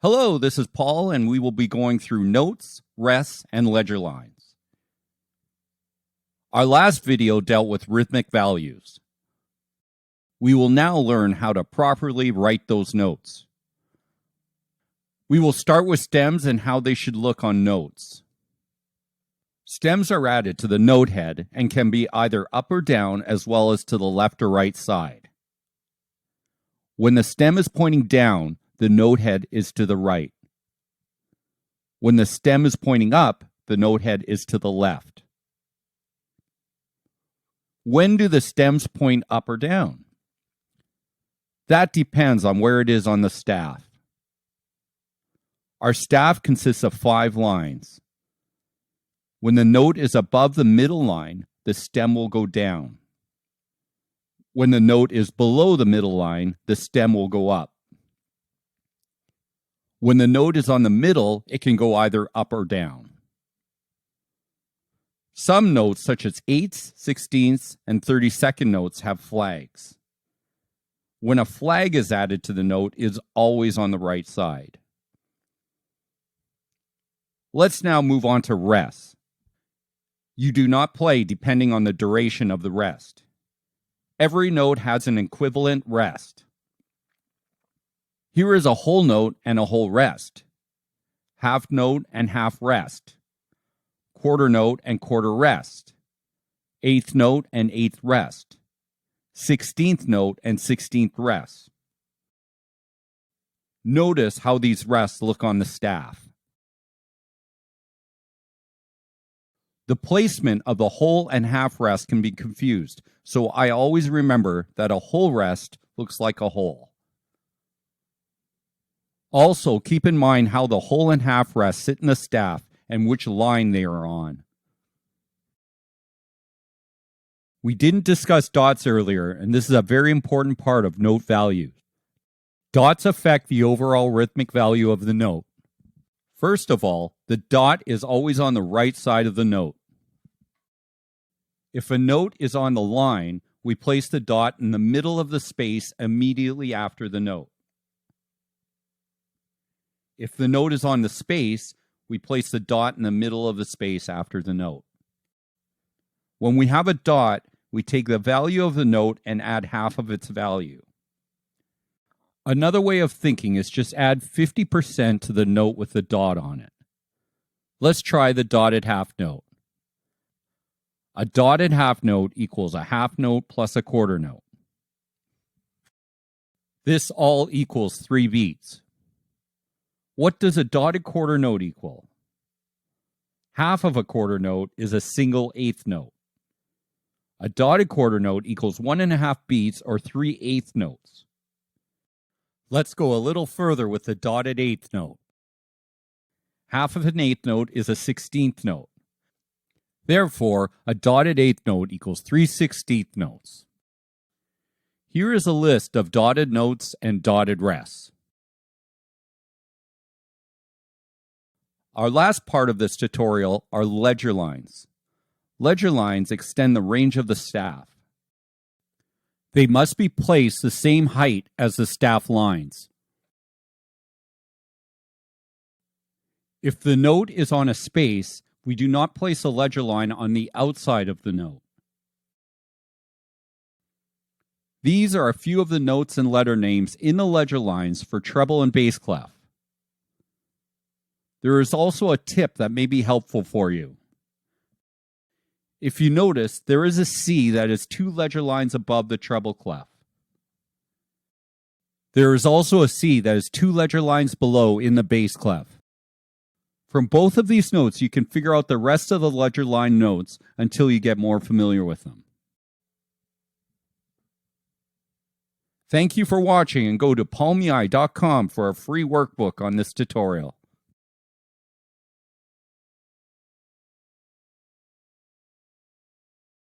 Hello, this is Paul, and we will be going through notes, rests, and ledger lines. Our last video dealt with rhythmic values. We will now learn how to properly write those notes. We will start with stems and how they should look on notes. Stems are added to the note head and can be either up or down as well as to the left or right side. When the stem is pointing down, the note head is to the right. When the stem is pointing up, the note head is to the left. When do the stems point up or down? That depends on where it is on the staff. Our staff consists of 5 lines. When the note is above the middle line, the stem will go down. When the note is below the middle line, the stem will go up. When the note is on the middle, it can go either up or down. Some notes, such as 8ths, 16ths, and 32nd notes, have flags. When a flag is added to the note, it is always on the right side. Let's now move on to rests. You do not play depending on the duration of the rest. Every note has an equivalent rest. Here is a whole note and a whole rest, half note and half rest, quarter note and quarter rest, 8th note and 8th rest, 16th note and 16th rest. Notice how these rests look on the staff. The placement of the whole and half rest can be confused, so I always remember that a whole rest looks like a whole. Also, keep in mind how the whole and half rests sit in the staff and which line they are on. We didn't discuss dots earlier, and this is a very important part of note values. Dots affect the overall rhythmic value of the note. First of all, the dot is always on the right side of the note. If a note is on the line, we place the dot in the middle of the space immediately after the note. If the note is on the space, we place the dot in the middle of the space after the note. When we have a dot, we take the value of the note and add half of its value. Another way of thinking is just add 50% to the note with the dot on it. Let's try the dotted half note. A dotted half note equals a half note plus a quarter note. This all equals 3 beats. What does a dotted quarter note equal? Half of a quarter note is a single 8th note. A dotted quarter note equals 1.5 beats or 3/8 notes. Let's go a little further with the dotted 8th note. Half of an 8th note is a 16th note. Therefore, a dotted 8th note equals 3/16 notes. Here is a list of dotted notes and dotted rests. Our last part of this tutorial are ledger lines. Ledger lines extend the range of the staff. They must be placed the same height as the staff lines. If the note is on a space, we do not place a ledger line on the outside of the note. These are a few of the notes and letter names in the ledger lines for treble and bass clef. There is also a tip that may be helpful for you. If you notice, there is a C that is 2 ledger lines above the treble clef. There is also a C that is 2 ledger lines below in the bass clef. From both of these notes, you can figure out the rest of the ledger line notes until you get more familiar with them. Thank you for watching, and go to palmei.com for a free workbook on this tutorial.